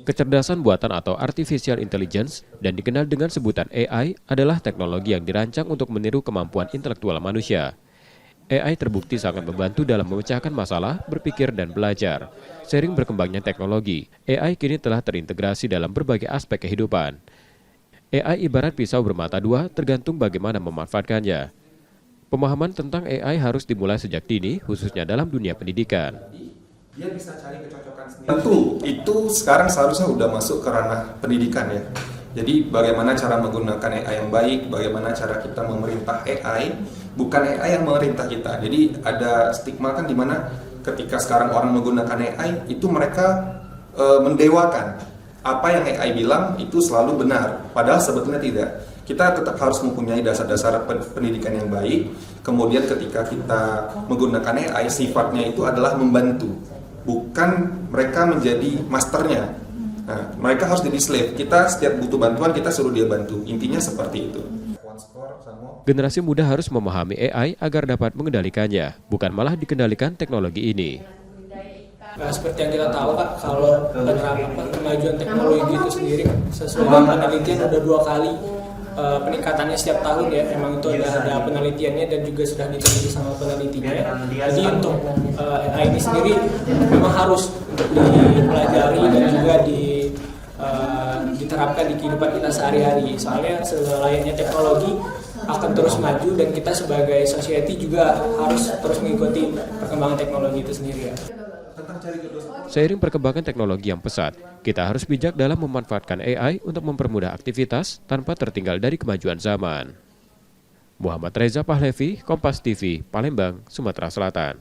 Kecerdasan buatan atau artificial intelligence dan dikenal dengan sebutan AI adalah teknologi yang dirancang untuk meniru kemampuan intelektual manusia. AI terbukti sangat membantu dalam memecahkan masalah, berpikir, dan belajar. Seiring berkembangnya teknologi, AI kini telah terintegrasi dalam berbagai aspek kehidupan. AI ibarat pisau bermata dua, tergantung bagaimana memanfaatkannya. Pemahaman tentang AI harus dimulai sejak dini, khususnya dalam dunia pendidikan. Dia bisa cari kecocokan sendiri. Tentu, itu sekarang seharusnya udah masuk ke ranah pendidikan ya. Jadi bagaimana cara menggunakan AI yang baik, bagaimana cara kita memerintah AI, bukan AI yang memerintah kita. Jadi ada stigma kan di mana ketika sekarang orang menggunakan AI, itu mereka mendewakan. Apa yang AI bilang itu selalu benar, padahal sebetulnya tidak. Kita tetap harus mempunyai dasar-dasar pendidikan yang baik. Kemudian ketika kita menggunakan AI, sifatnya itu adalah membantu, bukan mereka menjadi masternya. Nah, mereka harus jadi slave. Kita setiap butuh bantuan, kita suruh dia bantu. Intinya seperti itu. Generasi muda harus memahami AI agar dapat mengendalikannya, bukan malah dikendalikan teknologi ini. Nah, seperti yang kita tahu Kak, kalau kemajuan teknologi itu sendiri sesuai dengan penelitian udah 2 kali peningkatannya setiap tahun ya. Memang itu ada penelitiannya dan juga sudah diteliti sama penelitinya. Jadi untuk AI ini sendiri memang harus untuk dipelajari dan juga diterapkan di kehidupan kita sehari-hari. Soalnya selayaknya teknologi akan terus maju dan kita sebagai society juga harus terus mengikuti perkembangan teknologi itu sendiri ya. Seiring perkembangan teknologi yang pesat, kita harus bijak dalam memanfaatkan AI untuk mempermudah aktivitas tanpa tertinggal dari kemajuan zaman. Muhammad Reza Pahlevi, Kompas TV, Palembang, Sumatera Selatan.